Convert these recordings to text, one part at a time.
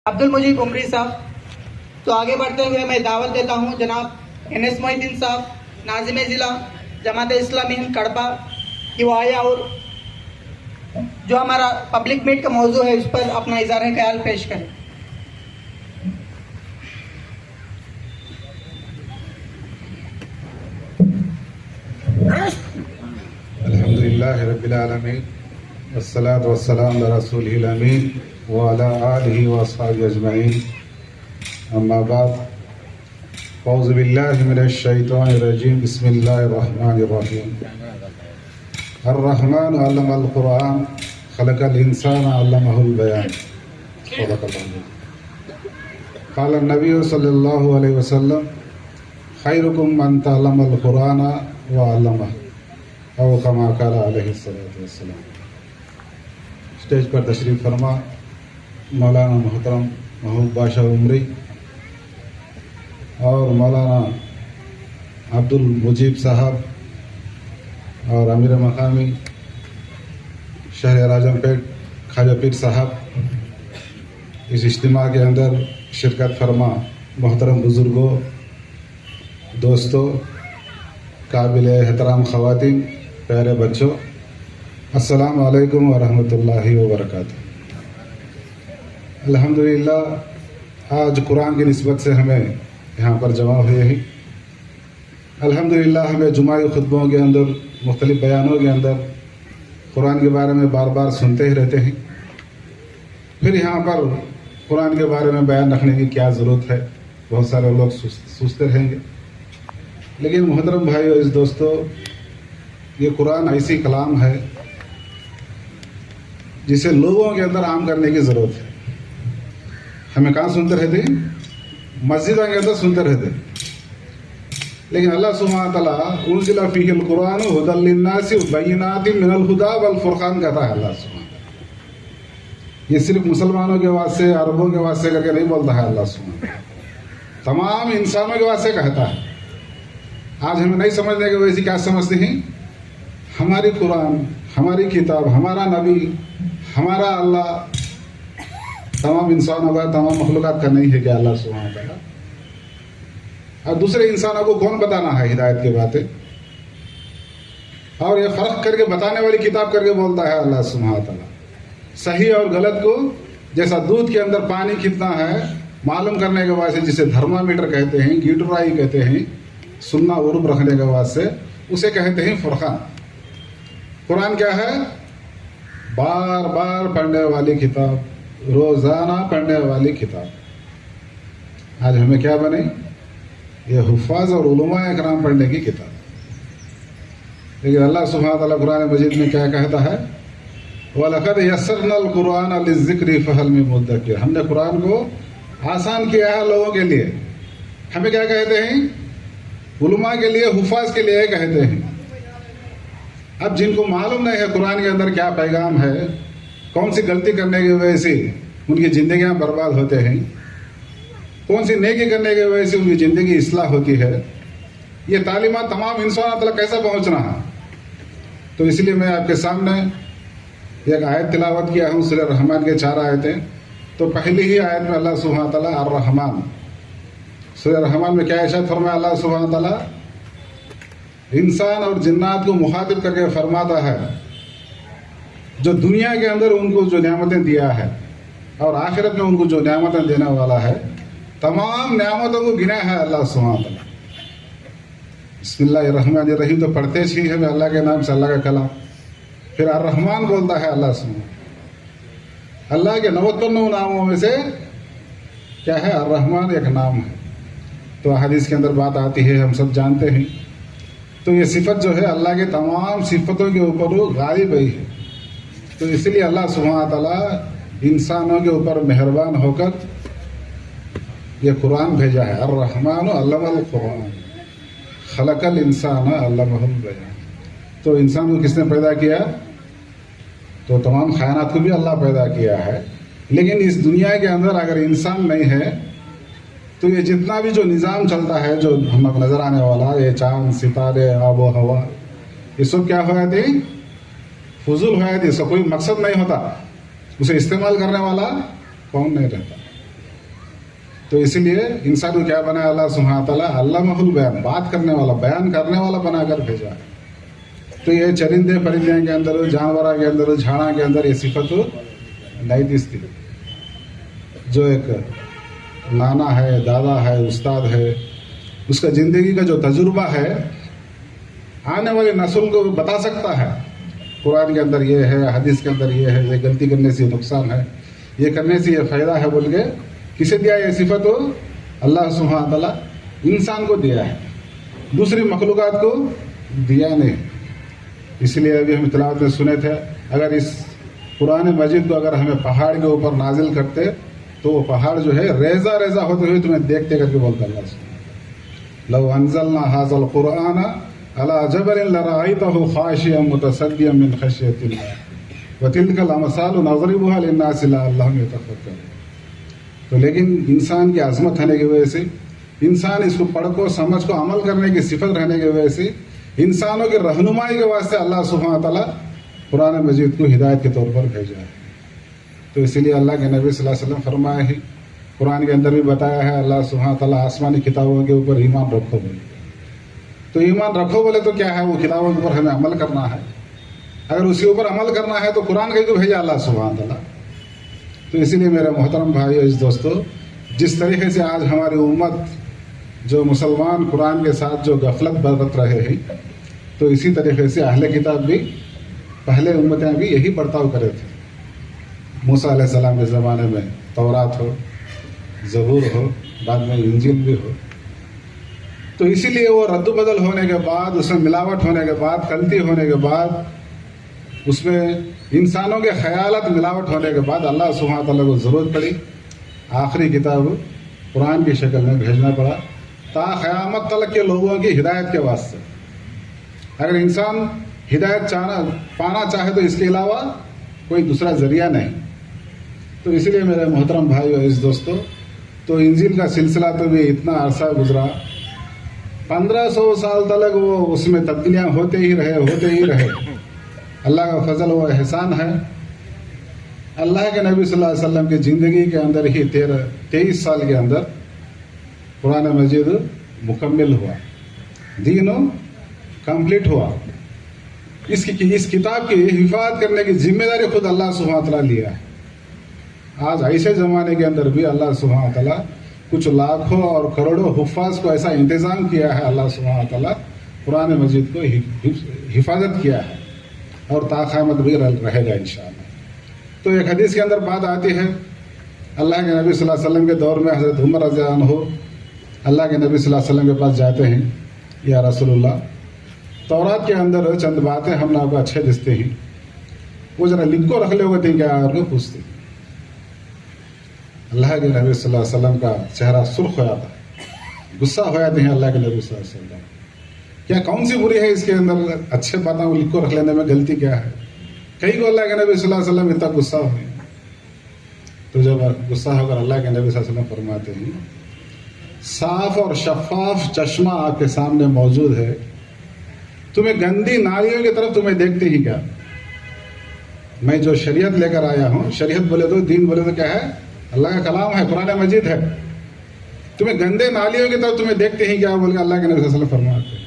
अब्दुल मुजीब उमरी साहब। तो आगे बढ़ते हुए मैं दावत देता हूँ जनाब NS मोहिद्दीन साहब, नाज़िम ज़िला जमात इस्लामी हिंद कड़पा कि वो आया और जो हमारा पब्लिक मीट का मौजू है उस पर अपना इज़हार ख्याल पेश करें। अल्हम्दुलिल्लाह रब्बिल आलमीन वस्सलातु वस्सलामु अला रसूलिल अमीन व अला आलिहि व अस्हाबिहि अजमईन। अम्मा बाद, औज़ु बिल्लाहि मिनश शैतानिर रजीम। बिस्मिल्लाहिर रहमानिर रहीम। अर्रहमान अल्लमल कुरान खलकल इंसान अल्लमहुल बयान। सदक़ल्लाहु। क़ाल नबी सल्लल्लाहु अलैहि वसल्लम खैरुकुम मन तअल्लमल कुरान व अल्लमहु औ कमा क़ाल अलैहिस्सलातु वस्सलाम। स्टेज पर तशरीफ़ फरमा मौलाना मोहतरम महबूब बादशाह उमरी और मौलाना अब्दुल मुजीब साहब और अमीर मकामी शहर राजमपेट ख्वाजा पीर साहब इस इज्तिमा के अंदर शिरकत फरमा मोहतरम बुज़ुर्गों, दोस्तों, काबिल एहतराम ख़वातीन, प्यारे बच्चों, अस्सलामु अलैकुम व रहमतुल्लाहि व बरकातुहू। अल्हम्दुलिल्लाह आज कुरान की निस्बत से हमें यहाँ पर जमा हुए हैं। अल्हम्दुलिल्लाह हमें जुमाई खुतबों के अंदर मुख्तलिफ बयानों के अंदर कुरान के बारे में बार बार सुनते ही रहते हैं। फिर यहाँ पर कुरान के बारे में बयान रखने की क्या ज़रूरत है, बहुत सारे लोग सोचते रहेंगे। लेकिन मोहतरम भाइयों, इस दोस्तों, ये कुरान ऐसी कलाम है जिसे लोगों के अंदर आम करने की ज़रूरत है। हमें कहाँ सुनते रहते हैं? मस्जिदों के अंदर सुनते रहते हैं। लेकिन अल्लाह सुब्हानहू व तआला उनज़िला फ़ीहिल कुरान हुदल लिन्नासि व बय्यिनातिम मिनल हुदा वल फुरक़ान कहता है अल्लाह सुब्हानहू व तआला। ये सिर्फ मुसलमानों के वास्ते, अरबों के वास्ते करके नहीं बोलता है अल्लाह सुब्हानहू व तआला, तमाम इंसानों के वास्ते कहता है। आज हमें नहीं समझने के वैसे क्या समझते हैं? हमारी कुरान, हमारी किताब, हमारा नबी, हमारा अल्लाह तमाम इंसानों का, तमाम मखलूक़ात का नहीं है क्या अल्लाह सुब्हानहू व तआला? और दूसरे इंसानों को कौन बताना है हिदायत की बातें? और ये फ़र्क करके बताने वाली किताब करके बोलता है अल्लाह सुब्हानहू व तआला। सही और गलत को जैसा दूध के अंदर पानी कितना है मालूम करने के वास्ते, जिसे थर्मामीटर कहते हैं, गीटराई कहते हैं, सुन्ना उरूब रखने के वास्ते, उसे कहते हैं फुरक़ान। कुरान क्या है? बार बार पढ़ने वाली किताब, रोज़ाना पढ़ने वाली किताब। आज हमें क्या बने? ये हुफ़ाज़ और उलमा इकराम पढ़ने की किताब। लेकिन अल्लाह सुब्हानहू व तआला कुरान मजीद में क्या कहता है? वलक़द यस्सरनल कुरान लिज़्ज़िक्रि फ़हल मिन मुद्दकिर। हमने कुरान को आसान किया है लोगों के लिए। हमें क्या कहते हैं? उलमा के लिए, हुफ़ाज़ के लिए कहते हैं। अब जिनको मालूम नहीं है कुरान के अंदर क्या पैगाम है, कौन सी गलती करने की वजह से उनकी ज़िंदगियाँ बर्बाद होते हैं, कौन सी नेकी करने की वजह से उनकी ज़िंदगी इस्लाह होती है, ये तालीमात तमाम इंसानों तक कैसे पहुँचना है। तो इसलिए मैं आपके सामने एक आयत तिलावत किया हूँ, सूरह रहमान के 4 आयतें। तो पहली ही आयत में अल्लाह सुब्हानहू व तआला अर्रहमान, सूरह रहमान में क्या इरशाद फरमाया अल्लाह सुब्हानहू व तआला? इंसान और जिन्नात को मुखातिब करके फरमाता है, जो दुनिया के अंदर उनको जो नेमतें दिया है और आखिरत में उनको जो नेमतें देने वाला है, तमाम नेमतों को गिना है अल्लाह सुब्हानहू व तआला। बिस्मिल्लाहिर्रहमानिर्रहीम तो पढ़ते ही हमें अल्लाह के नाम से, अल्लाह का कलाम। फिर अर्रहमान बोलता है अल्लाह सुब्हानहू। अल्लाह के 99 नामों में से क्या है? अर्रहमान एक नाम है। तो हदीस के अंदर बात आती है, हम सब जानते हैं। तो ये सिफत जो है अल्लाह के तमाम सिफतों के ऊपर वो गालिब है। तो इसलिए अल्लाह सुब्हानहू व तआला इंसानों के ऊपर मेहरबान होकर ये कुरान भेजा है। अर्रहमान अल्लमल कुरान खलकल इंसान अल्लमहुल बयान। तो इंसान को किसने पैदा किया? तो तमाम कायनात को भी अल्लाह पैदा किया है। लेकिन इस दुनिया के अंदर अगर इंसान नहीं है तो ये जितना भी जो निज़ाम चलता है, जो हमको नज़र आने वाला, ये चांद, सितारे, आबो हवा, ये सब क्या हो जाती? फजूल हो जाती। इसका कोई मकसद नहीं होता। उसे इस्तेमाल करने वाला कौन नहीं रहता। तो इसलिए इंसान को क्या बनाया अल्लाह सुब्हानहू व तआला, अल्लामहुल बयान, बात करने वाला, बयान करने वाला बनाकर भेजा है। तो ये चरिंदे परिंदे के अंदर, जानवर के अंदर, झाड़ा के अंदर ये सिफत नहीं दिखती। जो एक नाना है, दादा है, उस्ताद है, उसका ज़िंदगी का जो तजुर्बा है आने वाली नस्ल को बता सकता है। कुरान के अंदर ये है, हदीस के अंदर ये है, ये गलती करने से नुकसान है, ये करने से ये फ़ायदा है बोल के किसे दिया ये सिफत हो? अल्लाह सुब्हानहू व तआला इंसान को दिया है, दूसरी मखलूक़ात को दिया नहीं। इसलिए अभी हम तिलावत में सुने थे, अगर इस कुरान मजीद को अगर हमें पहाड़ के ऊपर नाजिल करते तो वो पहाड़ जो है रेजा रेजा होते हुए तुम्हें देखते करके बोलता अल्लाह सुब्हानहू। लौ अंज़लना हाज़ल कुरान अला जबलिन लरअयतहु खाशियम मुतसद्दियम मिन खश्यतिल्लाह व तिलकल अमसालु नज़रिबुहा लिन्नासि लअल्लहुम यतफ़क्करून। तो लेकिन इंसान की आज़मत होने की वजह से, इंसान इसको पढ़ को समझ को अमल करने की सिफत रहने की वजह से, इंसानों की रहनुमाई के वास्ते अल्लाह सुब्हानहू व तआला कुरान मजीद को हिदायत के तौर पर भेजा है। तो इसीलिए अल्लाह के नबी सल्लल्लाहु अलैहि वसल्लम फरमाया है, कुरान के अंदर भी बताया है, अल्लाह सुब्हानहू व तआला आसमानी किताबों के ऊपर ईमान रखो बोले। तो ईमान रखो बोले तो क्या है? वो किताबों के ऊपर हमें अमल करना है। अगर उसके ऊपर अमल करना है तो कुरान का ही तो भेजा अल्लाह सुब्हानहू व तआला। तो इसीलिए मेरे मोहतरम भाई और दोस्तों, जिस तरीके से आज हमारी उम्मत जो मुसलमान कुरान के साथ जो गफलत बरत रहे हैं, तो इसी तरीके से अहले किताब भी, पहले उम्मतें भी यही बर्ताव करे थे। मूसा अलैहिस्सलाम के ज़माने में तौरात हो, ज़बूर हो, बाद में इंजील भी हो। तो इसीलिए वो रद्द बदल होने के बाद, उसमें मिलावट होने के बाद, गलती होने के बाद, उसमें इंसानों के ख्यालात मिलावट होने के बाद अल्लाह सुब्हानहू व तआला को ज़रूरत पड़ी आखिरी किताब कुरान की शक्ल में भेजना पड़ा, ता क़यामत तक के लोगों की हिदायत के वास्ते। अगर इंसान हिदायत पाना चाहे तो इसके अलावा कोई दूसरा ज़रिया नहीं। तो इसलिए मेरे मोहतरम भाई और इस दोस्तों, तो इंजील का सिलसिला तो भी इतना अरसा गुजरा, 1500 साल तक वो उसमें तब्दीलियाँ होते ही रहे। अल्लाह का फजल व एहसान है, अल्लाह के नबी सल्लल्लाहु अलैहि वसल्लम की ज़िंदगी के अंदर ही 23 साल के अंदर कुरान मजीद मुकम्मल हुआ, दीन कंप्लीट हुआ। इस किताब की हिफाजत करने की जिम्मेदारी खुद अल्लाह सुब्हानहू व तआला लिया है। आज ऐसे ज़माने के अंदर भी अल्लाह सुब्हानहू व तआला कुछ लाखों और करोड़ों हुफ़ाज़ को ऐसा इंतज़ाम किया है, अल्लाह सुब्हानहू व तआला कुरान मजीद को हिफाजत किया है और ताक़यामत भी रहेगा इंशाअल्लाह। तो एक हदीस के अंदर बात आती है, अल्लाह के नबी सल्लल्लाहु अलैहि वसल्लम के दौर में हज़रत उमर रज़ियल्लाहु अन्हु अल्लाह के नबी सल्लल्लाहु अलैहि वसल्लम के पास जाते हैं, या रसूलुल्लाह, तौरात के अंदर चंद बातें हम आपको अच्छे दिखते हैं, वो ज़रा लिख को रख ले होते क्या? और पूछते अल्लाह के नबी सल्लल्लाहु अलैहि वसल्लम का चेहरा सुर्ख हो जाता है, गुस्सा हो जाते हैं अल्लाह के नबी सल्लल्लाहु अलैहि वसल्लम, क्या कौन सी बुरी है इसके अंदर? अच्छे बातें को लिख को रख लेने में गलती क्या है? कहीं को अल्लाह के नबी सल्लल्लाहु अलैहि वसल्लम इतना गुस्सा हुए। तो जब गुस्सा होकर अल्लाह के नबी सल्लल्लाहु अलैहि वसल्लम फरमाते हैं, साफ और शफाफ चश्मा आपके सामने मौजूद है, तुम्हें गंदी नालियों की तरफ तुम्हें देखते ही क्या? मैं जो शरीयत लेकर आया हूँ, शरीयत बोले तो, दीन बोले तो क्या है? अल्लाह का कलाम है, कुरान मजीद है। तुम्हें गंदे नालियों की तरफ तुम्हें देखते ही क्या बोल के अल्लाह के नबी सल्लल्लाहु अलैहि वसल्लम फरमाते हैं।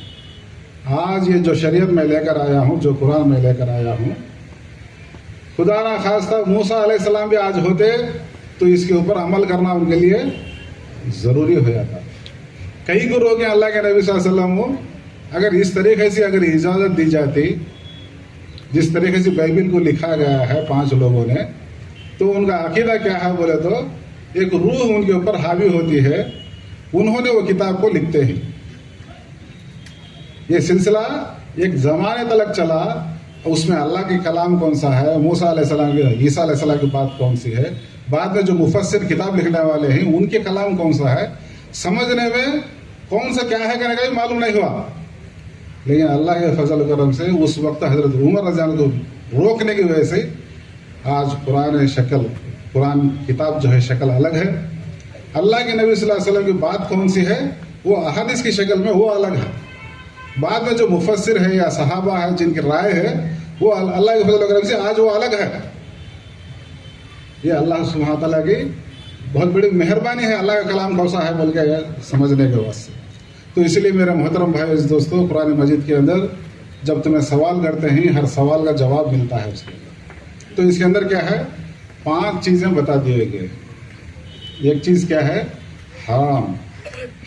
आज ये जो शरीयत मैं लेकर आया हूँ, जो कुरान में लेकर आया हूँ, खुदा ना खास्ता मूसा अलैहिस्सलाम भी आज होते तो इसके ऊपर अमल करना उनके लिए ज़रूरी हो जाता। कई को रोके अल्लाह के नबी सल्लल्लाहु अलैहि वसल्लम को अगर इस तरीके से अगर इजाज़त दी जाती, जिस तरीके से बाइबिल को लिखा गया है 5 लोगों ने, तो उनका अकीदा क्या है बोले तो, एक रूह उनके ऊपर हावी होती है, उन्होंने वो किताब को लिखते हैं। ये सिलसिला एक ज़माने तक चला, उसमें अल्लाह की कलाम कौन सा है, मूसा अलैहिस्सलाम की, ईसा अलैहिस्सलाम की बात कौन सी है, बाद में जो मुफस्सिर किताब लिखने वाले हैं उनके कलाम कौन सा है, समझने में कौन सा क्या है कहने का भी मालूम नहीं हुआ। लेकिन अल्लाह के फजल करम से उस वक्त हजरत उमर रज़ियल्लाहु अन्हु को रोकने की वजह से आज कुरान किताब जो है शक्ल अलग है। अल्लाह के नबी सल्लल्लाहु अलैहि वसल्लम की बात कौन सी है, वो अहादीस की शक्ल में वो अलग है। बाद में जो मुफस्सिर है या सहाबा है जिनकी राय है, वो अल्लाह के फजल करम से आज वो अलग है। ये अल्लाह सुब्हानहू व तआला की बहुत बड़ी मेहरबानी है अल्लाह का कलाम कौन सा है बोल के समझने के वास्ते। तो इसलिए मेरे मोहतरम भाई दोस्तों, कुरान मजीद के अंदर जब तुम्हें सवाल करते हैं हर सवाल का जवाब मिलता है उसके अंदर। तो इसके अंदर क्या है, 5 चीज़ें बता दिए गए। एक चीज़ क्या है, हराम।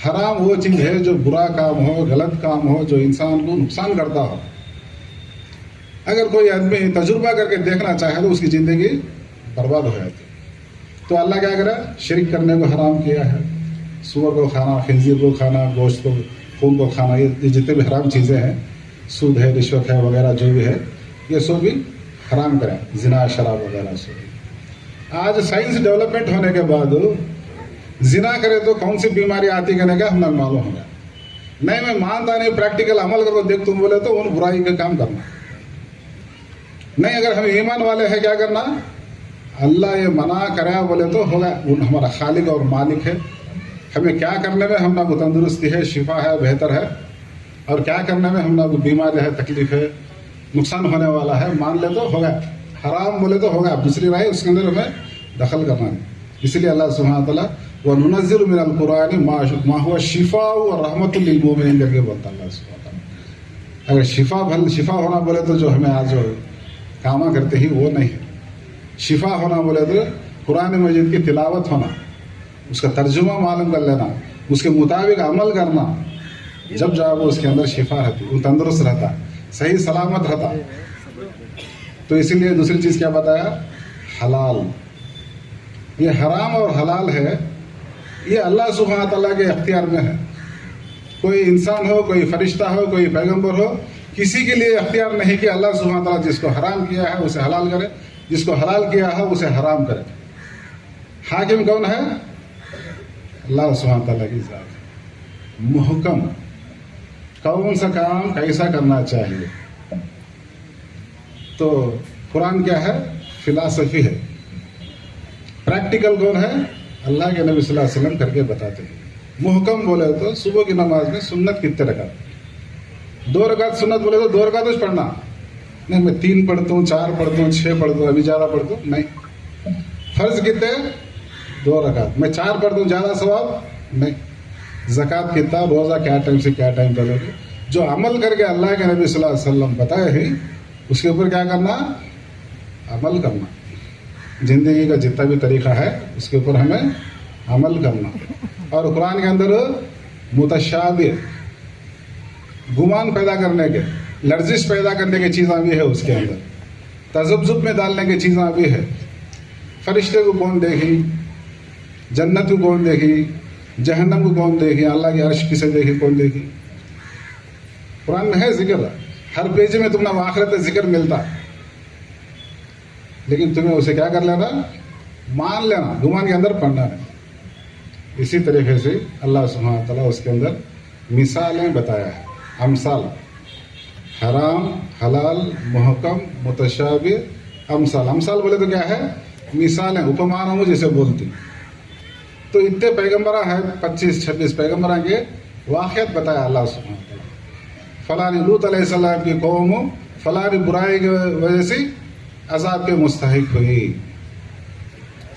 हराम वो चीज़ है जो बुरा काम हो, गलत काम हो, जो इंसान को नुकसान करता हो। अगर कोई आदमी तजुर्बा करके देखना चाहे तो उसकी ज़िंदगी बर्बाद हो जाती है। तो अल्लाह क्या करा, शिरक करने को हराम किया है, सूअर को खाना, खिंजीर को खाना, गोश्त को, खून को खाना, ये जितने भी हराम चीज़ें हैं, सूद है, रिश्वत है वगैरह जो भी है, ये सब भी हराम करा, जिना, शराब वगैरह सब। आज साइंस डेवलपमेंट होने के बाद जिना करे तो कौन सी बीमारी आती करने का हमें मालूम होगा। नहीं, मैं मानता नहीं, प्रैक्टिकल अमल करो देख तुम बोले तो उन बुराई का काम करना नहीं। अगर हम ईमान वाले हैं, क्या करना, अल्लाह ये मना करा बोले तो होगा, उन हमारा खालिक और मालिक है। हमें क्या करने में हम ना को तंदुरुस्ती है, शिफा है, बेहतर है, और क्या करने में हम ना को बीमारी है, तकलीफ है, नुकसान होने वाला है, मान ले तो होगा। हराम बोले तो होगा, दूसरी राय उसके अंदर हमें दखल करना है। इसलिए अल्लाह सुब्हानहू व तआला व नुनज़्ज़िलु मिनल कुरानि मा हुवा शिफ़ाउ व रहमतुल लिल मुमिनीन करके बोलता है अल्लाह सुब्हानहू व तआला। अगर शिफा होना बोले तो जो हमें आज जो कामा करते ही वो नहीं है। शिफा होना बोले तो कुरान मजीद की तिलावत होना, उसका तर्जुमा मालूम कर लेना, उसके मुताबिक अमल करना, जब जाओ वो उसके अंदर शिफा रहती, वो तंदुरुस्त रहता, सही सलामत रहता। तो इसीलिए दूसरी चीज़ क्या बताया, हलाल। ये हराम और हलाल है, ये अल्लाह सुब्हानहू व तआला के अख्तियार में है। कोई इंसान हो, कोई फरिश्ता हो, कोई पैगंबर हो, किसी के लिए अख्तियार नहीं कि अल्लाह सुब्हानहू व तआला जिसको हराम किया है उसे हलाल करे, जिसको हलाल किया है उसे हराम करे। हाकिम कौन है, अल्लाह सुब्हानहू व तआला की ज़ात। मुहकम, कौन सा काम कैसा करना चाहिए। तो कुरान क्या है, फिलासफी है। प्रैक्टिकल कौन है, अल्लाह के नबी सल्लल्लाहु अलैहि वसल्लम करके बताते हैं। मुहकम बोले तो सुबह की नमाज में सुन्नत कितने रकात, 2 रकात सुन्नत बोले तो 2 रकात पढ़ना। नहीं मैं 3 पढ़ता हूँ, 4 पढ़ता हूँ, 6 पढ़ता हूँ, अभी ज़्यादा पढ़ता हूँ, नहीं। फर्ज कितने, 2 रकात। मैं 4 पढ़ता हूँ, ज़्यादा सवाब नहीं। ज़कात कितना, रोज़ा क्या टाइम से क्या टाइम करोगे, जो अमल करके अल्लाह के नबी सल्लल्लाहु अलैहि वसल्लम बताए हैं उसके ऊपर क्या करना, अमल करना। ज़िंदगी का जितना भी तरीका है उसके ऊपर हमें अमल करना। और कुरान के अंदर मुतशाबिह, गुमान पैदा करने के, लर्जिश पैदा करने की चीज़ें भी है उसके अंदर, तज़ब्ज़ुब में डालने की चीज़ें भी है। फरिश्ते को कौन देखी, जन्नत को कौन देखी, जहन्नम को कौन देखी, अल्लाह की अर्श किसे देखी, कौन देखी। कुरान में है जिक्र, हर पेज में तुम्हें आखिरत जिक्र मिलता, लेकिन तुम्हें उसे क्या कर लेना, मान लेना, गुमान के अंदर पढ़ना है। इसी तरीके से अल्लाह सुब्हानहू व तआला उसके अंदर मिसालें बताया है, अमसाल, हराम, हलाल, मुहकम, मुतशाबिह, अमसाल। अमसाल बोले तो क्या है, मिसालें, उपमानों जिसे बोलती। तो इतने पैगम्बरा है, 25-26 पैगम्बरा के वाक़ियात बताया अल्लाह सुब्हानहू व तआला। फलानी लूत अलैहिस्सलाम की कौम फलानी बुराई की वजह से अजाब के मुस्तहिक हुई।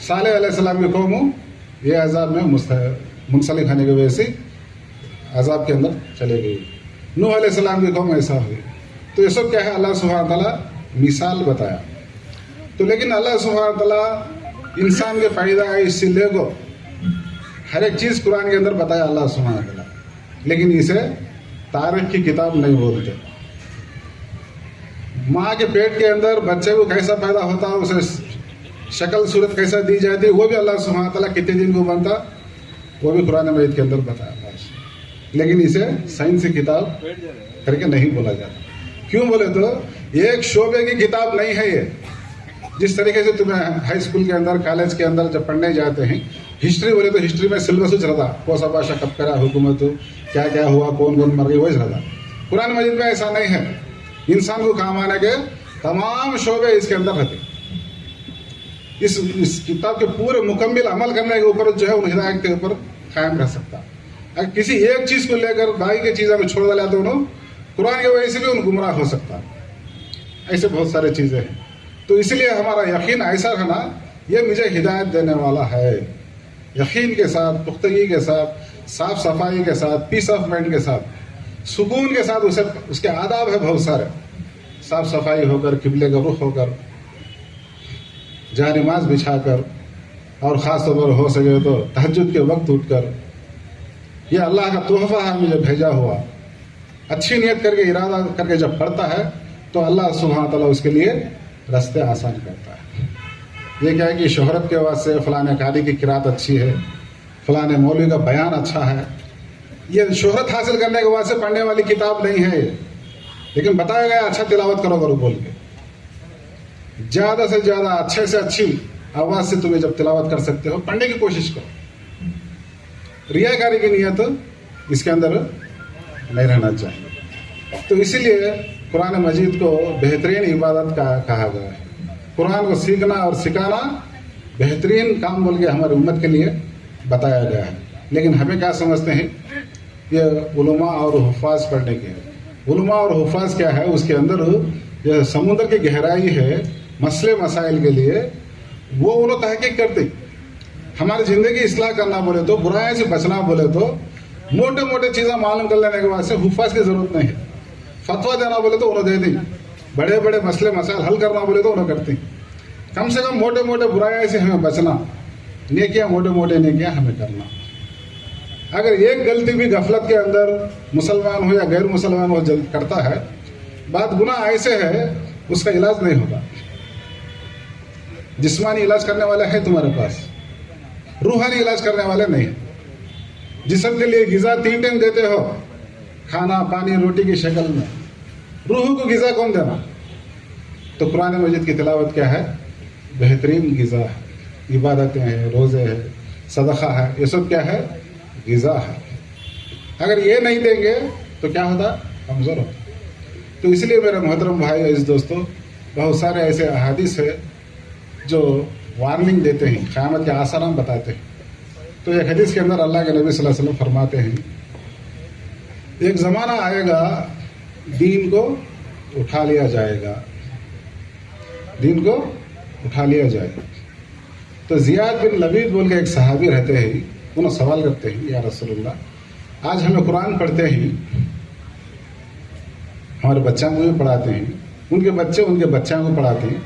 सालेह अलैहिस्सलाम की कौम ये अजाब में मुंसलिक होने की वजह से अजाब के अंदर चले गई। नूह अलैहिस्सलाम की कौम ऐसा हुई। तो ये सब क्या है, अल्लाह सुब्हानहू व तआला मिसाल बताया। तो लेकिन अल्लाह सुब्हानहू व तआला इंसान के फायदा है इससे ले गो हर एक चीज़ कुरान के अंदर बताया अल्लाह सुब्हानहू व तआला, लेकिन इसे तारीख की किताब नहीं बोलते। माँ के पेट के अंदर बच्चे को कैसा पैदा होता है, उसे शक्ल सूरत कैसा दी जाती है, वो भी अल्लाह सुब्हानहू व तआला कितने दिन को बनता, वो भी कुरान मजीद के अंदर बताया। लेकिन इसे साइंस की किताब करके नहीं बोला जाता। क्यों बोले तो एक शोबे की किताब नहीं है ये। जिस तरीके से तुम्हें हाई स्कूल के अंदर, कॉलेज के अंदर जब पढ़ने जाते हैं, हिस्ट्री बोले तो हिस्ट्री में सिलेबस रहता, कौन सा बादशाह कब करा हुकूमत, क्या क्या हुआ, कौन कौन मर गई, वही रहता। कुरान मजीद में ऐसा नहीं है। इंसान को काम आने के तमाम शोबे इसके अंदर रहते। इस किताब के पूरे मुकम्मल अमल करने के ऊपर जो है उन हिदायत के ऊपर कायम रह सकता। अगर किसी एक चीज़ को लेकर बाकी की चीज़ों में छोड़ डाला तो उन्होंने कुरान की वजह से भी उन गुमराह हो सकता। ऐसे बहुत सारे चीज़ें हैं। तो इसलिए हमारा यकीन ऐसा रहना, ये मुझे हिदायत देने वाला है, यकीन के साथ, पुख्तगी के साथ, साफ सफाई के साथ, पीस ऑफ माइंड के साथ, सुकून के साथ उसे उसके आदाब है बहुत सारे। साफ सफाई होकर, किबले का रुख होकर, जहाँ नमाज बिछाकर, और ख़ास तौर पर हो सके तो तहज्जुद के वक्त उठकर, यह अल्लाह का तोहफा है मुझे भेजा हुआ। अच्छी नियत करके, इरादा करके जब पढ़ता है तो अल्लाह सुब्हानहू तआला उसके लिए रास्ते आसान करता है। ये क्या है कि शोहरत के वास्ते फलाने कारी की किरात अच्छी है, फलाने मौलवी का बयान अच्छा है, ये शोहरत हासिल करने के वास्ते पढ़ने वाली किताब नहीं है ये। लेकिन बताया गया अच्छा तिलावत करो करो बोल के, ज़्यादा से ज़्यादा अच्छे से अच्छी आवाज़ से तुम्हें जब तिलावत कर सकते हो पढ़ने की कोशिश करो। रियाकारी की नियत इसके अंदर नहीं रहना चाहिए। तो इसीलिए कुरान मजीद को बेहतरीन इबादत का कहा गया है। कुरान को सीखना और सिखाना बेहतरीन काम बोल के हमारी उम्मत के लिए बताया गया है। लेकिन हमें क्या समझते हैं, ये उलमा और हुफ़ाज़ पढ़ने के हैं। उलमा और हुफ़ाज़ क्या है, उसके अंदर ये समुद्र की गहराई है मसले मसाइल के लिए, वो उन्होंने तहकीक करते। हमारी ज़िंदगी इस्लाह करना बोले तो, बुराई से बचना बोले तो, मोटे मोटे चीज़ें मालूम कर लेने के बाद से हुफ़ाज़ की ज़रूरत नहीं है। फतवा देना बोले तो उन्होंने दे दी, बड़े बड़े मसले मसाइल हल करना बोले तो उन्होंने करती। कम से कम मोटे मोटे बुराई से हमें बचना, नेकियां मोटे मोटे नेकियां हमें करना। अगर एक गलती भी गफलत के अंदर मुसलमान हो या गैर मुसलमान हो करता है, बात गुनाह ऐसे है उसका इलाज नहीं होगा। जिस्मानी इलाज करने वाले हैं तुम्हारे पास, रूहानी इलाज करने वाले नहीं। जिस्म के लिए गिज़ा 3 टाइम देते हो, खाना पानी रोटी की शक्ल में, रूह को गिज़ा कौन देना? तो कुरान मजीद की तिलावत क्या है? बेहतरीन गिज़ा है। इबादतें हैं, रोज़े हैं, सदक़ा है, ये सब क्या है? गिज़ा है। अगर ये नहीं देंगे तो क्या होता? कमज़ोर होता। तो इसलिए मेरे मोहतरम भाई और दोस्तों, बहुत सारे ऐसे अहादीस है जो वार्निंग देते हैं, क़यामत के आसाराम बताते हैं। तो एक हदीस के अंदर अल्लाह के नबी सल्लल्लाहु अलैहि वसल्लम फरमाते हैं, एक ज़माना आएगा दीन को उठा लिया जाएगा, दीन को उठा लिया जाएगा। तो ज़ियाद बिन लबीद बोल के एक सहाबी रहते हैं, उन्हें सवाल करते हैं, या रसूलुल्लाह, आज हमें कुरान पढ़ते हैं, हमारे बच्चों को भी पढ़ाते हैं, उनके बच्चे उनके बच्चों को पढ़ाते हैं,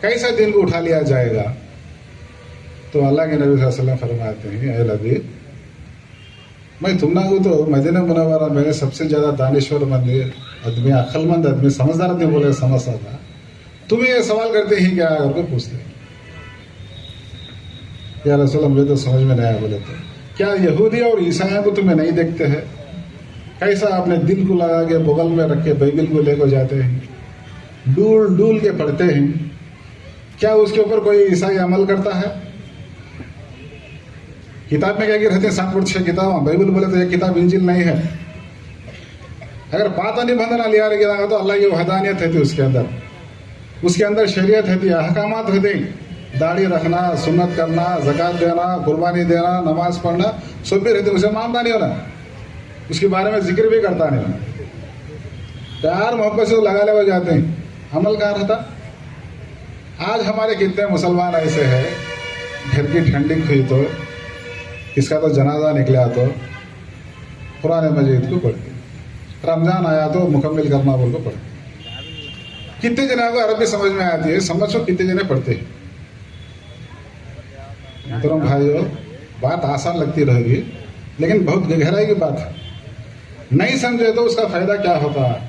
कैसा दिन को उठा लिया जाएगा? तो अल्लाह के नबी सल्लल्लाहु अलैहि वसल्लम फरमाते हैं, ऐ लबीद, मैं तुम ना को तो मदीना मुनव्वरा में सबसे ज़्यादा दानिश्वर आदमी, अक्लमंद आदमी, समझदार आदमी बोले समझता था, तुम्हें ये सवाल करते हैं क्या? करके पूछते हैं, या रसूल मुझे तो समझ में नहीं आया। बोले तो क्या यहूदी और ईसाइयों को तुम्हें नहीं देखते हैं? कैसा अपने दिल को लगा के बगल में रख के बाइबल को लेकर जाते हैं, डूल डूल के पढ़ते हैं, क्या उसके ऊपर कोई ईसाई अमल करता है? किताब में क्या रहते हैं 7 किताब, बाइबल बोले तो एक किताब इंजिल नहीं है। अगर पाता निबंधना लिया गया तो अल्लाह की वहदानियत है उसके अंदर, उसके अंदर शरीयत है, अहकामात है, दाढ़ी रखना, सुन्नत करना, ज़कात देना, कुर्बानी देना, नमाज पढ़ना, सब भी रहते, उसे मानता नहीं होना, उसके बारे में जिक्र भी करता नहीं होना, प्यार मोहब्बत से लगा ले जाते हैं, अमल कहाँ रहता? आज हमारे कितने मुसलमान ऐसे हैं, घर की ठंडी हुई तो किसका तो जनाजा निकला तो कुरान मजीद को पढ़ते, रमजान आया तो मुकम्मल करना बोल को पढ़ते। कितने जने को अरबी समझ में आती है? समझो कितने जने पढ़ते हैं। मोहतरम भाइयों, बात आसान लगती रहेगी लेकिन बहुत गहराई की बात है। नहीं समझे तो उसका फ़ायदा क्या होता है,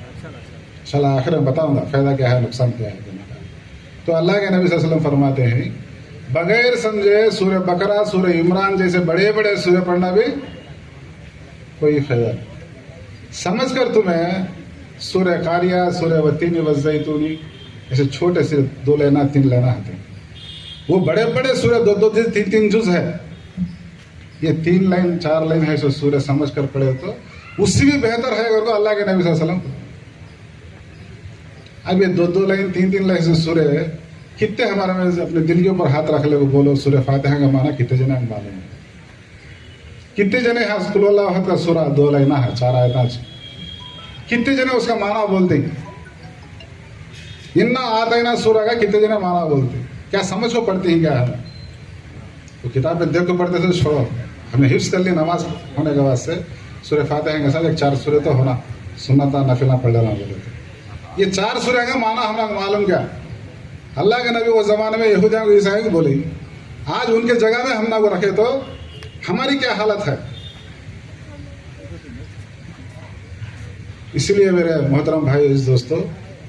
चला आखिर में बताऊंगा फ़ायदा क्या है, नुकसान क्या है। तो अल्लाह के नबी सल्लल्लाहु अलैहि वसल्लम फरमाते हैं, बगैर समझे सूरह बकरा, सूरह इमरान जैसे बड़े बड़े सूरह पढ़ना भी कोई फ़ायदा नहीं। समझ कर तुम्हें सूरह कारिया, सूरह वत्तीन वज़्ज़ैतूनी ऐसे छोटे से 2 लेना 3 लेना आते हैं, वो बड़े बड़े सूरह 2-2 3-3 जुज़ है, ये 3 लाइन 4 लाइन है, सो सूरह समझ कर पढ़े तो उससे भी बेहतर है अगर अल्लाह के नबी सल्लल्लाहु अलैहि वसल्लम। अब ये 2-2 लाइन 3-3 लाइन से सूरह कितने हमारे में अपने दिल के ऊपर हाथ रख ले, बोलो सूरह फातिहा का माना कितने जने हम मालूम है? कितने जने हैं कुल अल्लाह अहद का सूरा 2 लाइन है, 4 आयत, कितने जने उसका माना बोलते? इन्ना आतैना सूरा का कितने जने माना बोलते? क्या समझ को पड़ती है क्या हमें? तो किताब में देख को पढ़ते थे छोड़ो, हमने हिफ्स कर ली नमाज होने के बाद से सूरह फातिहा के साथ एक 4 सूरह तो होना सुन्नत नफिला पढ़ लेना बोले थे। ये 4 सूरह का माना हमें मालूम क्या? अल्लाह के नबी वो ज़माने में यहूदियों को ईसाई को बोले, आज उनके जगह में हम ना को रखे तो हमारी क्या हालत है। इसलिए मेरे मोहतरम भाई इस दोस्तों,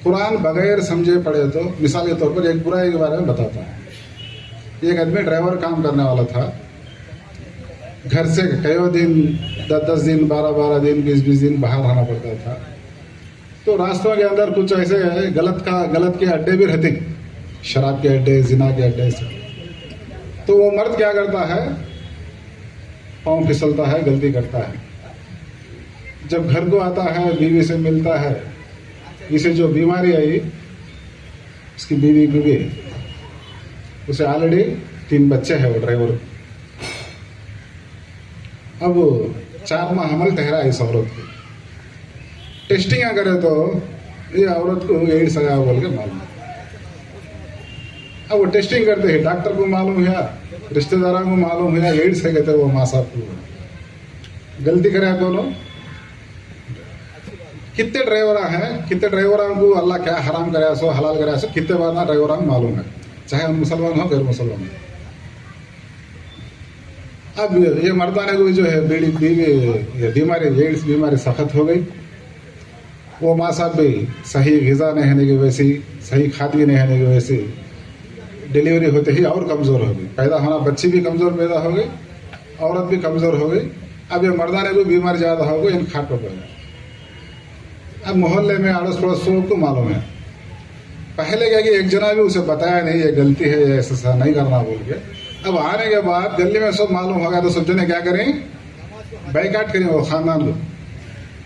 कुरान बगैर समझे पढ़े तो मिसाल के तौर पर एक बुराई के बारे में बताता है। एक आदमी ड्राइवर काम करने वाला था, घर से कई दिन 10-10 दिन 12-12 दिन 20-20 दिन बाहर रहना पड़ता था। तो रास्तों के अंदर कुछ ऐसे गलत के अड्डे भी रहते, शराब के अड्डे, जिना के अड्डे से। तो वो मर्द क्या करता है, पाँव फिसलता है, गलती करता है। जब घर को आता है, बीवी से मिलता है, इसे जो बीमारी आई, उसकी बीवी को भी, उसे ऑलरेडी 3 बच्चे हैं वो ड्राइवर। अब 4 माह हमल ठहरा इस औरत को। टेस्टिंग करे तो ये औरत को एड्स आया बोल के मालूम। अब वो टेस्टिंग करते हैं, डॉक्टर को मालूम है, रिश्तेदारों को मालूम है, एड्स है कहते वो माँ साहब को। गलती करे कौन? कितने ड्राइवर हैं, कितने ड्राइवरों को अल्लाह क्या हराम कराया सो हलाल कराया सो कितने बार ड्राइवरों को मालूम है, चाहे हम मुसलमान हो गैर मुसलमान हो। अब ये मर्दाने को जो है बीमारी एड्स बीमारी सख्त हो गई। वो माँ साहब भी सही ग़िज़ा नहीं होने की वजह से, सही खाद्य नहीं होने की वजह से डिलीवरी होते ही और कमज़ोर हो गई। पैदा होना बच्ची भी कमज़ोर पैदा हो गई, औरत भी कमज़ोर हो गई। अब ये मर्दाने को बीमारी ज़्यादा हो गई, इन खाट पर पड़ गए। अब मोहल्ले में अड़ोस पड़ोस सबको मालूम है। पहले क्या कि एक जना भी उसे बताया नहीं ये गलती है, ये ऐसा नहीं करना बोल के। अब आने के बाद गली में सब मालूम हो गया तो सब जने क्या करें, बाइकाट करें वो खानदान को,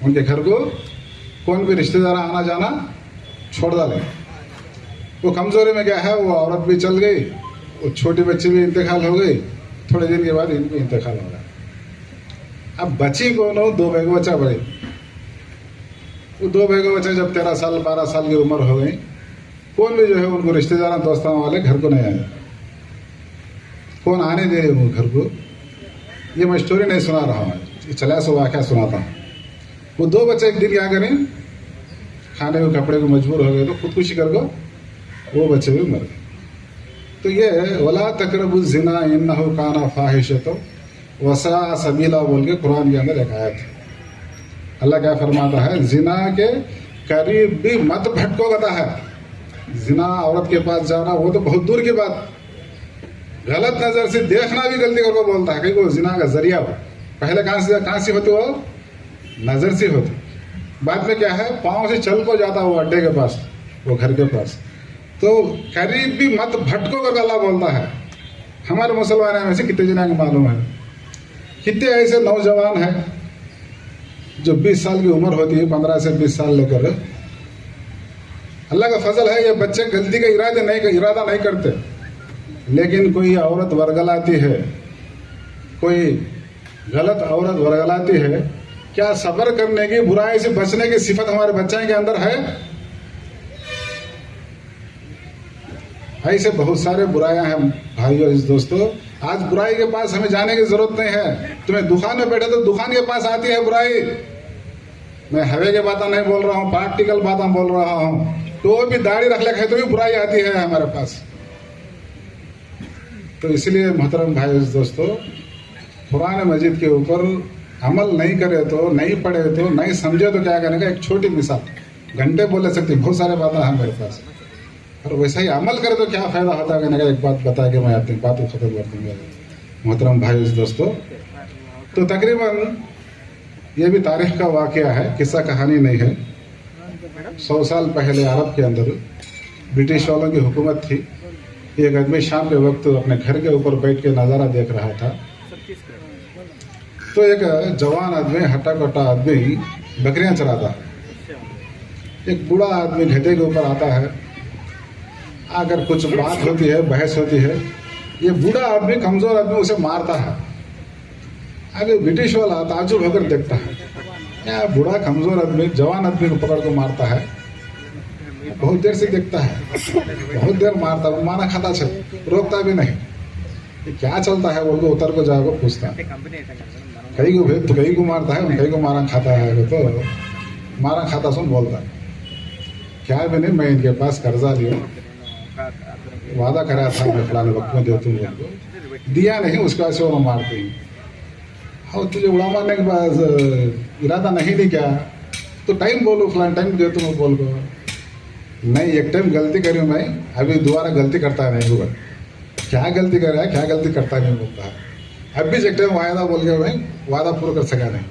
उनके घर को कौन भी रिश्तेदार आना जाना छोड़ डाले। वो कमजोरी में क्या है, वो औरत भी चल गई, वो छोटी बच्ची भी इंतकाल हो गई, थोड़े दिन के बाद इनको इंतकाल हो गया। अब बच्ची को 2 भाई को बच्चा बड़े, वो 2 भाई को बच्चे जब 13 साल 12 साल की उम्र हो गई, कौन भी जो है उनको रिश्तेदार दोस्तों वाले घर को नहीं आए, कौन आने दे रहे वो घर को। ये मैं स्टोरी नहीं सुना रहा हूँ, चला सो वाक़या सुनाता हूँ। वो 2 बच्चे एक दिन क्या करें, खाने को कपड़े को मजबूर हो गए तो खुदकुशी कर गो, वो बच्चे भी मर गए। तो ये वला तकरबु ज़िना इन्नहु काना फाहिशतु वसा सबीला बोल के कुरान के अंदर एक आयत है। अल्लाह क्या फरमाता है, जिना के करीब भी मत भटको कहता है। जिना औरत के पास जाना वो तो बहुत दूर की बात, गलत नजर से देखना भी गलती करके बोलता है, कहीं वो जिना का जरिया हो। पहले कहाँ से होती वो नजर से होती, बाद में क्या है पाँव से चल को जाता वो अड्डे के पास, वो घर के पास। तो करीब भी मत भटको करके अल्लाह बोलता है। हमारे मुसलमान में से कितने जना को मालूम है, कितने ऐसे नौजवान हैं जो 20 साल की उम्र होती है, 15 से 20 साल लेकर, अल्लाह का फजल है ये बच्चे गलती का इरादा नहीं करते, लेकिन कोई औरत वरगलाती है, कोई गलत औरत वरगलाती है, क्या सब्र करने की, बुराई से बचने की सिफत हमारे बच्चे के अंदर है? ऐसे बहुत सारे बुराइयां हैं भाइयों इस दोस्तों। आज बुराई के पास हमें जाने की जरूरत नहीं है। तुम्हें दुकान में बैठे तो दुकान के पास आती है बुराई। मैं हवे के बातें नहीं बोल रहा हूँ, प्रैक्टिकल बातें बोल रहा हूँ। तो भी दाढ़ी रख ले तो भी बुराई आती है हमारे पास। तो इसलिए मोहतरम भाई दोस्तों, कुरान मजीद के ऊपर अमल नहीं करे तो, नहीं पढ़े तो, नहीं समझे तो क्या करेगा। एक छोटी मिसाल, घंटे बोले सकती, बहुत सारे बातें हैं मेरे पास, और वैसा ही अमल करे तो क्या फायदा होता है कहने का एक बात बता के मैं अपनी बात को खत्म कर दूंगा मोहतरम भाई दोस्तों। तो तकरीबन ये भी तारीख का वाकया है, किस्सा कहानी नहीं है। 100 साल पहले अरब के अंदर ब्रिटिश वालों की हुकूमत थी। एक आदमी शाम के वक्त अपने घर के ऊपर बैठ के नज़ारा देख रहा था। तो एक जवान आदमी, हट्टा कट्टा आदमी बकरियां चराता है। एक बूढ़ा आदमी गधे के ऊपर आता है, अगर कुछ बात होती है, बहस होती है, ये बूढ़ा आदमी, कमजोर आदमी उसे मारता है। अगर ब्रिटिश वाला ताज्जुब होकर देखता है, क्या बूढ़ा कमजोर आदमी जवान आदमी को पकड़ को मारता है। बहुत देर से देखता है, बहुत देर मारता है, माना खाता छे, रोकता भी नहीं। ये क्या चलता है बोल को उतर को जाकर पूछता है, कहीं को भेज तो कहीं को मारता है, कहीं को मारा खाता है, वो तो मारा खाता सुन बोलता है क्या है नहीं, मैं इनके पास कर्जा लिया, वादा करा था मैं फलाने वक्त में देता हूँ, दिया नहीं, उसके बाद से वो मारते हैं। हाँ तुझे उड़ा मारने के बाद इरादा नहीं थी क्या, तो टाइम बोलो फलाने टाइम देता हूँ बोल को, नहीं एक टाइम गलती करी हूँ मैं, अभी दोबारा गलती करता नहीं होगा, क्या गलती कर रहा है, क्या गलती करता नहीं बोलता है, अब भी एक टाइम वायदा बोल के भाई वादा पूरा कर सका नहीं,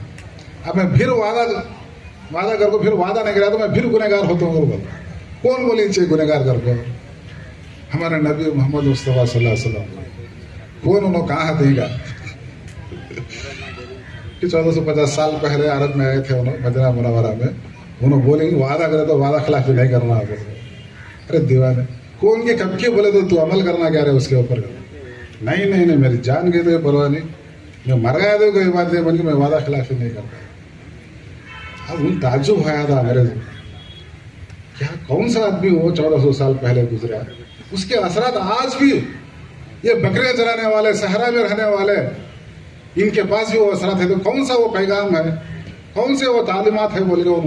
अब मैं फिर वादा कर को फिर वादा नहीं करा तो मैं फिर गुनहगार होता हूँ बोल, कौन बोली चाहिए गुनहगार कर को, हमारे नबी मोहम्मद मुस्तफ़ा सल्लल्लाहु अलैहि वसल्लम कौन उन्होंने कहा देगा कि 1450 साल पहले अरब में आए थे उन्होंने मदीना मुनव्वरा में, उन्होंने बोलेंगे वादा करे तो वादा खिलाफी नहीं करना है, अरे दीवाने कौन के कब के बोले तो तू अमल करना क्या रहे उसके ऊपर, नहीं नहीं नहीं मेरी जान गई तो परवाह नहीं, मैं मर गया तो कोई बात नहीं, बन के मैं वादा खिलाफी नहीं करता। अब उन ताज्जुब आया था अंग्रेज, क्या कौन सा आदमी हो 1400 साल पहले गुजरा, उसके असरात आज भी ये बकरियां चराने वाले सहरा में रहने वाले इनके पास भी वो असरात है, तो कौन सा वो पैगाम है, कौन से वो तालीमात है बोल के वो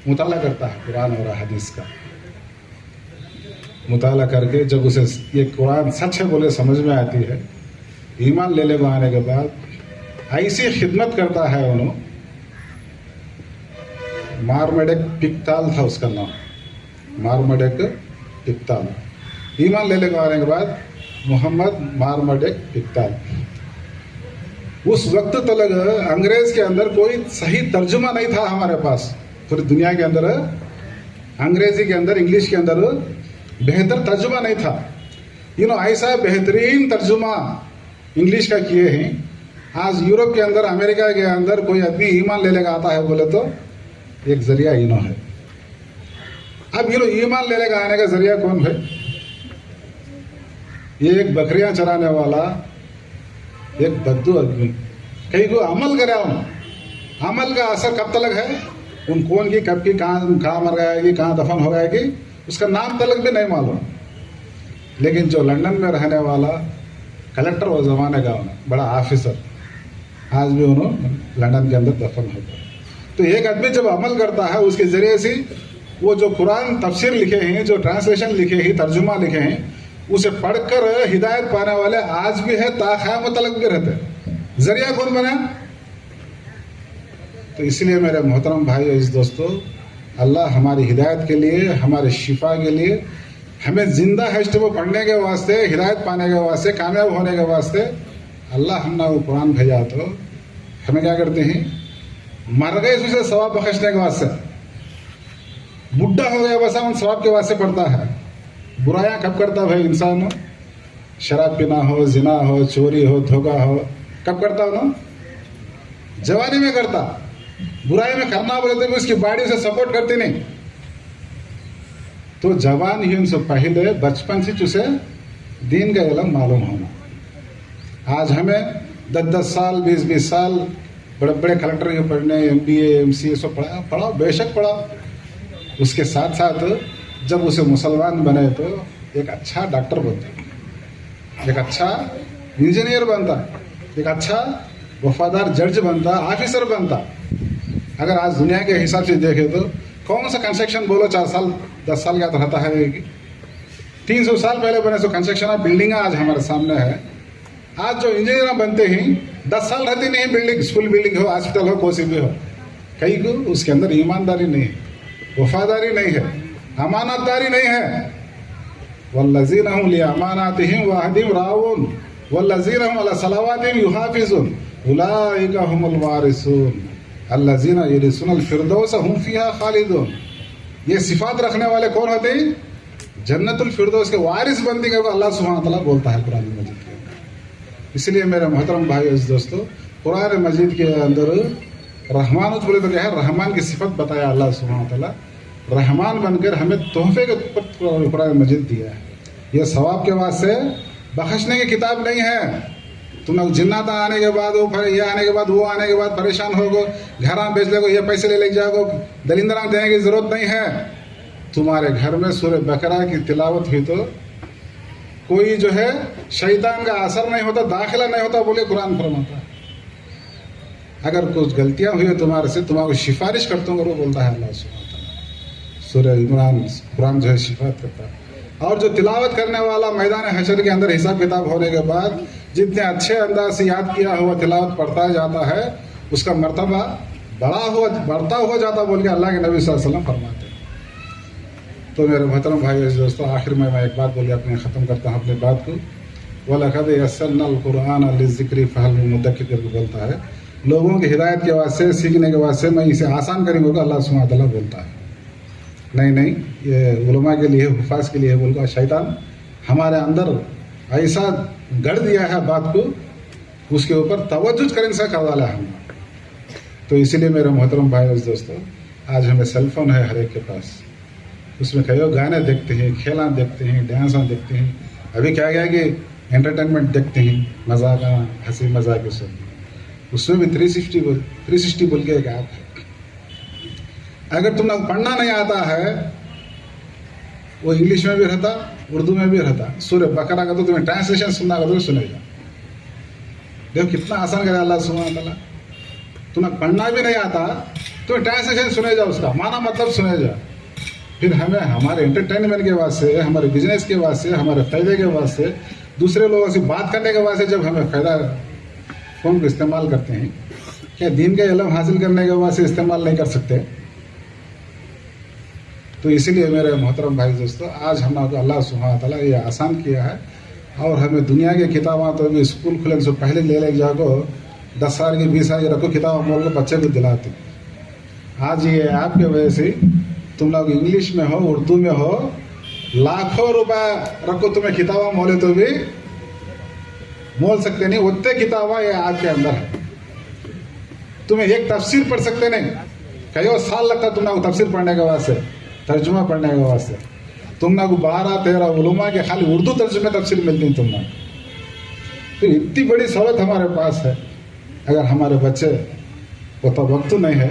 मुताला करता है कुरान और हदीस का, मुताला करके जब उसे ये कुरान सच है बोले समझ में आती है, ईमान ले को आने के बाद ऐसी खिदमत करता है उन्होंने, मारमेडेक पिक्ताल था उसका नाम, मारमेडेक पिक्ताल, ईमान ले को आने के बाद मोहम्मद मारमेडेक पिक्ताल, उस वक्त तक अंग्रेज के अंदर कोई सही तर्जुमा नहीं था हमारे पास, पूरी दुनिया के अंदर अंग्रेजी के अंदर इंग्लिश के अंदर बेहतर तर्जुमा नहीं था, ऐसा बेहतरीन तर्जुमा इंग्लिश का किए हैं। आज यूरोप के अंदर अमेरिका के अंदर कोई आदमी ईमान ले लेगा आता है बोले तो एक जरिया इनो है, अब ईमान ले लेगा आने का जरिया कौन है, ये एक बकरियां चराने वाला एक बद्दू आदमी, कहीं को अमल करे अमल का असर कब तक है, उन कौन की कब की कहाँ मर जाएगी, कहाँ दफन हो जाएगी, उसका नाम तलक भी नहीं मालूम। लेकिन जो लंदन में रहने वाला कलेक्टर वो ज़माने का बड़ा ऑफिसर, आज भी उन्होंने लंदन के अंदर दफन होता है। तो एक आदमी जब अमल करता है उसके ज़रिए से वो जो कुरान तफसीर लिखे हैं, जो ट्रांसलेशन लिखे हैं, तर्जुमा लिखे हैं, उसे पढ़कर हिदायत पाने वाले आज भी है, ताक़यामत तलक भी रहते हैं। ज़रिया कौन बना? तो इसलिए मेरे मोहतरम भाई और दोस्तों, अल्लाह हमारी हिदायत के लिए, हमारे शिफा के लिए, हमें जिंदा है वो पढ़ने के वास्ते, हिदायत पाने के वास्ते, कामयाब होने के वास्ते अल्लाह हमने वो कुरान भेजा, तो हमें क्या करते हैं, मर गए उसे सवाब बख्शने के वास्ते, बुढ़ा हो गया बस हम सवाब के वास्ते पढ़ता है। बुराइयां कब करता भाई इंसान? शराब पीना हो, जिना हो, चोरी हो, धोखा हो, कब करता हो ना? जवानी में करता। बुराई में करना बोले तो उसकी बॉडी से सपोर्ट करती नहीं। तो जवान ही उनसे पहले बचपन से उसे दीन का इल्म मालूम होना। आज हमें 10-10 साल, 20-20 साल बड़े बड़े कलेक्टर के पढ़ने, MBA, MCA सब पढ़ा, बेशक पढ़ा। उसके साथ साथ जब उसे मुसलमान बने तो एक अच्छा डॉक्टर बनता, एक अच्छा इंजीनियर बनता, एक अच्छा वफादार जज बनता, ऑफिसर बनता। अगर आज दुनिया के हिसाब से देखें तो कौन सा कंस्ट्रक्शन बोलो 4 साल 10 साल का तो रहता है। 300 साल पहले बने सो कंस्ट्रक्शन बिल्डिंग आज हमारे सामने है। आज जो इंजीनियर बनते हैं 10 साल रहती नहीं बिल्डिंग, स्कूल बिल्डिंग हो, हॉस्पिटल हो, कोई भी हो, कहीं को उसके अंदर ईमानदारी नहीं है, वफादारी नहीं है, अमानतदारी नहीं है। वल्लज़ीना हुम लिअमानातिहिम व अहदिहिम राऊन वल्लज़ीना हुम अला सलावातिहिम युहाफ़िज़ून उलाइका हुमुल वारिसून अल्लज़ीना यरिसूनल फ़िरदौस हुम फ़ीहा ख़ालिदून। ये सिफात रखने वाले कौन होते हैं? जन्नतुल फ़िरदौस के वारिस बनने को अल्लाह सुब्हानहू व तआला बोलता है कुरान मजीद के अंदर। इसलिए मेरे मोहतरम भाई और दोस्तों, कुरान मजीद के अंदर रहमान बोले तो क्या है, रहमान की सिफत बताया अल्लाह सुब्हानहू व तआला। रहमान बनकर हमें तोहफे के ऊपर कुरान मजीद दिया है। यह सवाब के वास्ते बख्शने की किताब नहीं है। तुम लोग जिन्नात आने के बाद ये आने के बाद वो आने के बाद परेशान हो गो, घर बेच ले गो, ये पैसे ले जाओ, दलिंदरा देने की जरूरत नहीं है। तुम्हारे घर में सूरह बकरा की तिलावत हुई तो कोई जो है शैतान का असर नहीं होता, दाखिला नहीं होता बोले कुरान फरमाता है। अगर कुछ गलतियां हुई तुम्हारे से, तुम्हारे सिफारिश करता हूँ, बोलता है अल्लाह सुब्हानहू व तआला। सूरह इमरान कुरान जो है सिफात करता है। और जो तिलावत करने वाला मैदान हशर के अंदर हिसाब किताब होने के बाद जितने अच्छे अंदाज से याद किया हुआ तिलावत पढ़ता जाता है, उसका मर्तबा बढ़ता हुआ जाता बोल के अल्लाह के नबी सल्लल्लाहु अलैहि वसल्लम फरमाते हैं। तो मेरे मोहतरम भाई दोस्तों, आखिर में मैं एक बात बोल के अपने ख़त्म करता हूँ अपनी बात को। वलक़द यस्सरनल कुरान लिज़्ज़िक्रि फ़हल मिन मुद्दक्किर करके बोलता है, लोगों की हिदायत के वास्ते, सीखने के वास्ते मैं इसे आसान करूँगा, अल्लाह सुब्हानहू व तआला बोलता है। नहीं, ये उलमा के लिए, हुफ़ाज़ के लिए बोलगा। शैतान हमारे अंदर ऐसा गढ़ दिया है बात को, उसके ऊपर तवज्जुह करने से करवाला है हम। तो इसीलिए मेरे मोहतरम भाई और दोस्तों, आज हमें सेलफोन है हर एक के पास, उसमें कई गाने देखते हैं, खेला देखते हैं, डांस देखते हैं, अभी क्या गया कि एंटरटेनमेंट देखते हैं, मजाक, हंसी मजाक सब, उसमें भी 360 बोल के एक ऐप है। अगर तुम लोग पढ़ना नहीं आता है, वो इंग्लिश में भी रहता, उर्दू में भी रहता। सूरह बकरा का तो तुम्हें ट्रांसलेशन सुनना होगा तो सुनेगा। देखो कितना आसान करे अल्लाह सुब्हानहू व तआला। तुम्हें पढ़ना भी नहीं आता, तुम्हें ट्रांसलेशन सुने जा, उसका माना मतलब सुने जा। फिर हमें हमारे एंटरटेनमेंट के वास्ते, हमारे बिजनेस के वास्ते, हमारे फ़ायदे के वास्ते, दूसरे लोगों से बात करने के वास्ते जब हमें फ़ायदा फ़ोन को इस्तेमाल करते हैं, क्या दीन का इल्म हासिल करने के वास्ते इस्तेमाल नहीं कर सकते? तो इसीलिए मेरे मोहतरम भाई दोस्तों, आज हमने अल्लाह सुब्हानहू व तआला ये आसान किया है। और हमें दुनिया की किताबें तो भी स्कूल खुलने से पहले ले जाको 10 साल की 20 साल की रखो किताब मोल के बच्चे को दिलाते। आज ये आपके वजह से तुम लोग इंग्लिश में हो, उर्दू में हो, लाखों रुपए रखो तुम्हें किताबें मोले तो भी मोल सकते नहीं, उतने किताबें ये आपके अंदर है। तुम्हें एक तफसीर पढ़ सकते नहीं, कई साल लगता तुम लोग तफसीर पढ़ने के वास्ते, तर्जुमा पढ़ने के वास्ते। तुम लोग 12-13 उलमा के खाली उर्दू तर्जुमे तफसीर मिलती हैं तुम लोग। तो इतनी बड़ी सहूलत हमारे पास है। अगर हमारे बच्चे को तवक्कुल नहीं है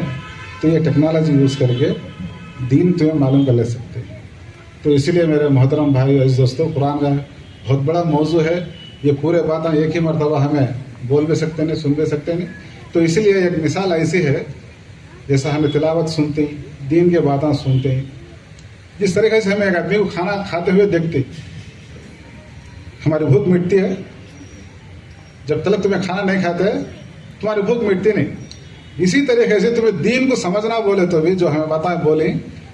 तो ये टेक्नोलॉजी यूज़ करके दीन तुम्हें मालूम कर ले सकते हैं। तो इसीलिए मेरे मोहतरम भाई और दोस्तों, कुरान का बहुत बड़ा मौजू है। ये पूरे बातें एक ही मरतबा हमें बोल भी सकते नहीं, सुन भी सकते नहीं। तो इसीलिए एक मिसाल ऐसी है, जैसा हमें तिलावत सुनते हैं, दीन के बातें सुनते हैं, जिस तरीके से हमें एक आदमी को खाना खाते हुए देखते, हमारी भूख मिटती है। जब तक तुम्हें खाना नहीं खाते तुम्हारी भूख मिटती नहीं। इसी तरीके से तुम्हें दीन को समझना बोले तो भी, जो हमें बातें बोले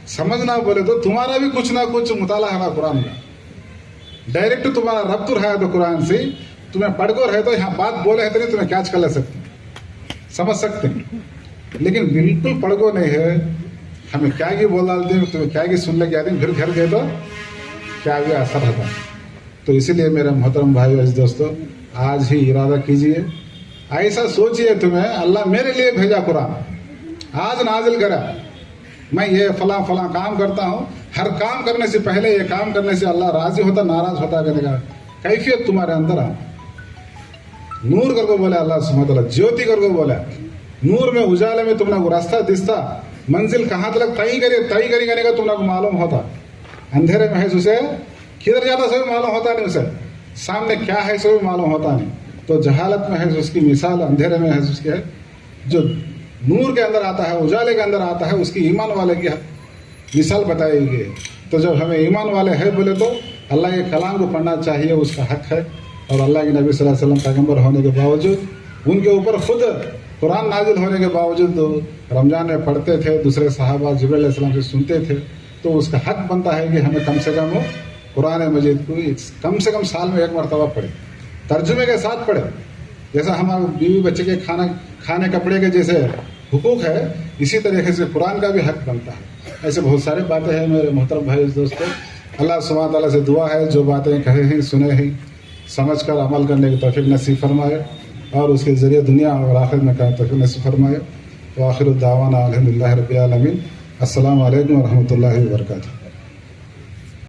समझना बोले तो तुम्हारा भी कुछ ना कुछ मुताला है ना कुरान का। डायरेक्ट तुम्हारा रब्त रहा है तो कुरान से, तुम्हें पढ़ को रहे तो यहाँ बात बोले है तो नहीं, तुम्हें कैच कर ले सकते, समझ सकते हैं। लेकिन बिल्कुल पढ़ को नहीं है, हमें क्या की बोल डालते हैं, तुम्हें क्या की सुन लेके आते हैं, फिर घर गए तो क्या भी असर रहता है। तो इसीलिए मेरे मोहतरम भाई और दोस्तों, आज ही इरादा कीजिए, ऐसा सोचिए तुम्हें अल्लाह मेरे लिए भेजा कुरान, आज नाजिल करा, मैं ये फला फला काम करता हूँ। हर काम करने से पहले ये काम करने से अल्लाह राजी होता नाराज होता कहने का कैफियत तुम्हारे अंदर आ। नूर करके बोला अल्लाह सुब्हानहू व तआला, ज्योति करके बोला, नूर में उजाले में तुम लोग रास्ता दिसता, मंजिल कहाँ तक तय करने का तुम लोग मालूम होता। अंधेरे में है उसे किधर जाता सभी मालूम होता नहीं, उसे सामने क्या है सभी मालूम होता नहीं। तो जहालत में है उसकी मिसाल, अंधेरे में है उसके है, जो नूर के अंदर आता है, उजाले के अंदर आता है, उसकी ईमान वाले की मिसाल बताई गई। तो जब हमें ईमान वाले है बोले तो अल्लाह के कलाम को पढ़ना चाहिए, उसका हक है। और अल्लाह के नबी सल्लल्लाहु अलैहि वसल्लम पैगम्बर होने के बावजूद, उनके ऊपर खुद कुरान नाजिल होने के बावजूद रमज़ान में पढ़ते थे, दूसरे सहाबा जिब्रील अलैहिस्सलाम से सुनते थे। तो उसका हक बनता है कि हमें कम से कम कुरान मजीद को कम से कम साल में एक मरतबा पढ़े, तर्जुमे के साथ पढ़े। जैसा हमारे बीवी बच्चे के खाने कपड़े के जैसे हुकूक है, इसी तरीके से कुरान का भी हक बनता है। ऐसे बहुत सारी बातें हैं मेरे मोहतरम भाई दोस्तों। अल्लाह सुब्हानहू व तआला से दुआ है, जो बातें कहे हैं सुने हैं, समझ कर अमल करने की तौफीक नसीब फरमाए, और उसके ज़रिए दुनिया और आखिरत में का तौफीक नसीब फरमाए। व आखिर दावाना अल्हम्दुलिल्लाहि रब्बिल आलमीन। अस्सलामु अलैकुम व रहमतुल्लाहि व बरकातुहू।